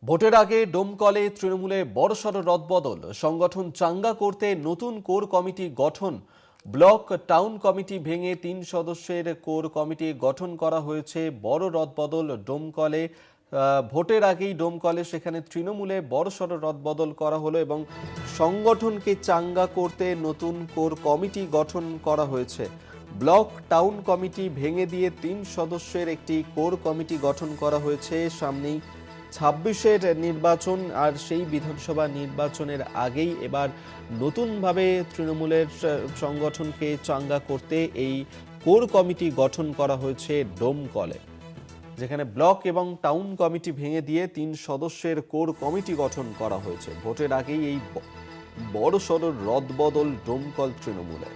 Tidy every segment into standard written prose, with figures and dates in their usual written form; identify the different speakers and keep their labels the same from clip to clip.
Speaker 1: ভোটের আগে ডোমকলে তৃণমূলে বড়সড় রদবদল। সংগঠন চাঙ্গা করতে নতুন কোর কমিটি গঠন। ব্লক টাউন কমিটি ভেঙে ৩ সদস্যের কোর কমিটি গঠন করা হয়েছে। বড় রদবদল ডোমকলে। ভোটের আগেই ডোমকলে সেখানে তৃণমূলে বড়সড় রদবদল করা হলো এবং সংগঠনকে চাঙ্গা করতে নতুন কোর কমিটি গঠন করা হয়েছে। ব্লক টাউন কমিটি ভেঙে দিয়ে ৩ সদস্যের একটি কোর কমিটি গঠন করা হয়েছে। সামনেই ২৬-এর নির্বাচন, আর সেই বিধানসভা নির্বাচনের আগেই এবার নতুনভাবে তৃণমূলের সংগঠনকে চাঙ্গা করতে এই কোর কমিটি গঠন করা হয়েছে ডোমকলে, যেখানে ব্লক এবং টাউন কমিটি ভেঙে দিয়ে ৩ সদস্যের কোর কমিটি গঠন করা হয়েছে। ভোটের আগেই এই বড়সড় রদবদল ডোমকল তৃণমূলে।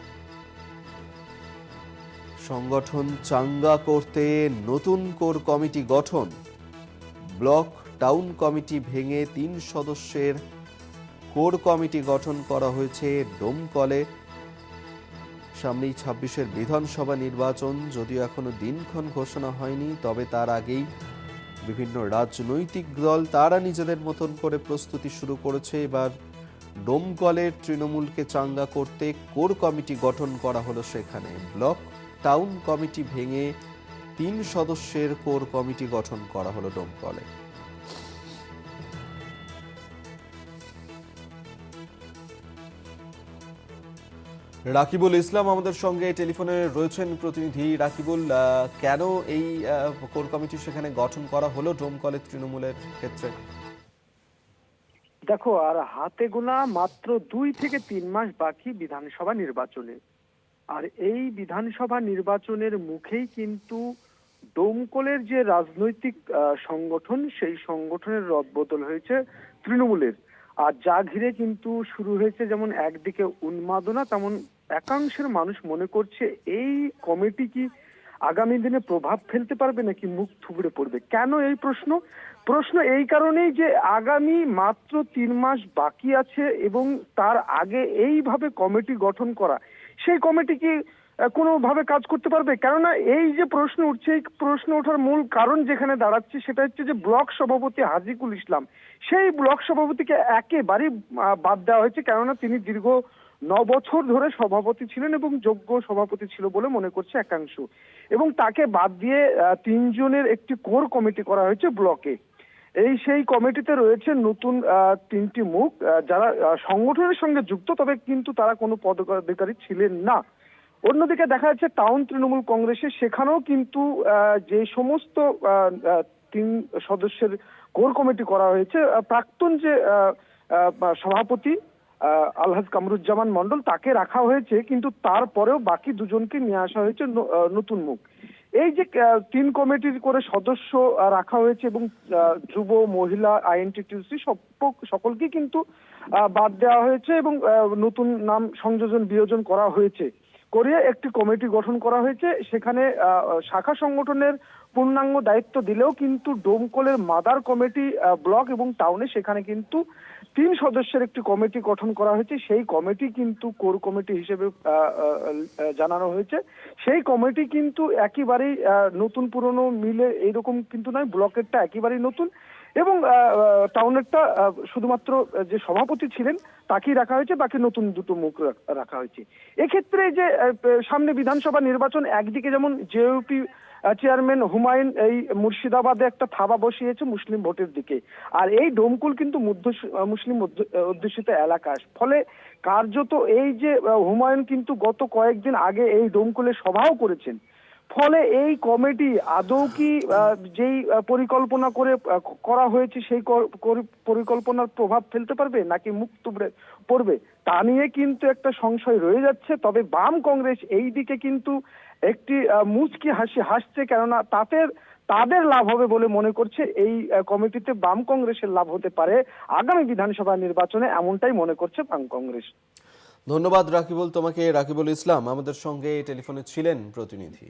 Speaker 1: সংগঠন চাঙ্গা করতে নতুন কোর কমিটি গঠন। ব্লক টাউন কমিটি ভেঙে ৩ সদস্যের কোর কমিটি গঠন করা হয়েছে ডোমকলে। সামনেই ২৬-এর বিধানসভা নির্বাচন, যদিও এখনো দিনক্ষণ ঘোষণা হয়নি, তবে তার আগেই বিভিন্ন রাজনৈতিক দল তারা নিজেদের মতন করে প্রস্তুতি শুরু করেছে। এবার ডোমকলের তৃণমূলকে চাঙ্গা করতে কোর কমিটি গঠন করা হলো সেখানে। ব্লক টাউন কমিটি ভেঙে ৩ সদস্যের কোর কমিটি গঠন করা হলো ডোমকলে। রাকিবুল ইসলাম আমাদের সঙ্গে টেলিফোনে রয়েছেন প্রতিনিধি। রাকিবুল, কেন এই কোর কমিটি সেখানে গঠন করা হলো ডোমকলের তৃণমূলের ক্ষেত্রে?
Speaker 2: দেখো, আর হাতে গোনা মাত্র ২ থেকে ৩ মাস বাকি বিধানসভা নির্বাচনে। আর এই বিধানসভা নির্বাচনের মুখেই কিন্তু ডোমকলের যে রাজনৈতিক সংগঠন, সেই সংগঠনের রদবদল হয়েছে তৃণমূলের। আর যা ঘিরে কিন্তু শুরু হয়েছে যেমন একদিকে উন্মাদনা, তেমন একাংশের মানুষ মনে করছে এই কমিটি কি আগামী দিনে প্রভাব ফেলতে পারবে নাকি মুখ থুবড়ে পড়বে। কেন এই প্রশ্ন? প্রশ্ন এই কারণেই যে আগামী মাত্র ৩ মাস বাকি আছে এবং তার আগে এইভাবে কমিটি গঠন করা, সেই কমিটি কি কোনোভাবে কাজ করতে পারবে? কেননা এই যে প্রশ্ন উঠছে, এই প্রশ্ন ওঠার মূল কারণ যেখানে দাঁড়াচ্ছে সেটা হচ্ছে যে ব্লক সভাপতি হাজিকুল ইসলাম, সেই ব্লক সভাপতিকে একেবারেই বাদ দেওয়া হয়েছে। কেননা তিনি দীর্ঘ ৯ বছর ধরে সভাপতি ছিলেন এবং যোগ্য সভাপতি ছিল বলে মনে করছে একাংশ, এবং তাকে বাদ দিয়ে ৩ জনের একটি কোর কমিটি করা হয়েছে ব্লকে। সেই কমিটিতে রয়েছে নতুন ৩টি মুখ, যারা সংগঠনের সঙ্গে যুক্ত, তবে কিন্তু তারা কোনো পদাধিকারী ছিলেন না। অন্যদিকে দেখা যাচ্ছে টাউন তৃণমূল কংগ্রেসে, সেখানেও কিন্তু যে সমস্ত ৩ সদস্যের কোর কমিটি করা হয়েছে, প্রাক্তন যে সভাপতি আলহাজ কামরুজ্জামান মন্ডল, তাকে রাখা হয়েছে, কিন্তু তারপরেও বাকি দুজনকে নিয়ে আসা হয়েছে নতুন মুখ। এই যে ৩ কমিটির করে সদস্য রাখা হয়েছে এবং যুব, মহিলা, আইএনটিটিউসি সকলকে কিন্তু বাদ দেওয়া হয়েছে এবং নতুন নাম সংযোজন বিয়োজন করা হয়েছে, করে একটি কমিটি গঠন করা হয়েছে। সেখানে শাখা সংগঠনের পূর্ণাঙ্গ দায়িত্ব দিলেও কিন্তু ডোমকলের মাদার কমিটি ব্লক এবং টাউনে, সেখানে কিন্তু ৩ সদস্যের একটি কমিটি গঠন করা হয়েছে। সেই কমিটি কিন্তু কোর কমিটি হিসেবে জানানো হয়েছে। সেই কমিটি কিন্তু একেবারেই নতুন পুরনো মিলে এইরকম কিন্তু নয়, ব্লকেরটা একেবারেই নতুন এবং টাউনেরটা শুধুমাত্র যে সভাপতি ছিলেন তাকেই রাখা হয়েছে, বাকি নতুন দুটো মুখ রাখা হয়েছে। এক্ষেত্রে যে সামনে বিধানসভা নির্বাচন, একদিকে যেমন জেইউপি চেয়ারম্যান হুমায়ুন এই মুর্শিদাবাদে একটা থাবা বসিয়েছে মুসলিম ভোটের দিকে, আর এই ডোমকল কিন্তু মুসলিম অধ্যুষিত এলাকা। ফলে কার্যত এই যে হুমায়ুন কিন্তু গত কয়েকদিন আগে এই ডোমকলে সভাও করেছেন। ফলে এই কমিটি আদৌ কি যেই পরিকল্পনা করে করা হয়েছে সেই পরিকল্পনার প্রভাব ফেলতে পারবে নাকি মুখ থুবড়ে পড়বে, তা নিয়ে কিন্তু একটা সংশয় রয়ে যাচ্ছে। তবে বাম কংগ্রেস এই দিকে কিন্তু একটি মুচকি হাসি হাসছে, কেননা তাদের লাভ হবে বলে মনে করছে। এই কমিটিতে বাম কংগ্রেসের লাভ হতে পারে আগামী বিধানসভা নির্বাচনে, এমনটাই মনে করছে বাম কংগ্রেস।
Speaker 1: ধন্যবাদ রাকিবুল তোমাকে। রাকিবুল ইসলাম আমাদের সঙ্গে টেলিফোনে ছিলেন প্রতিনিধি।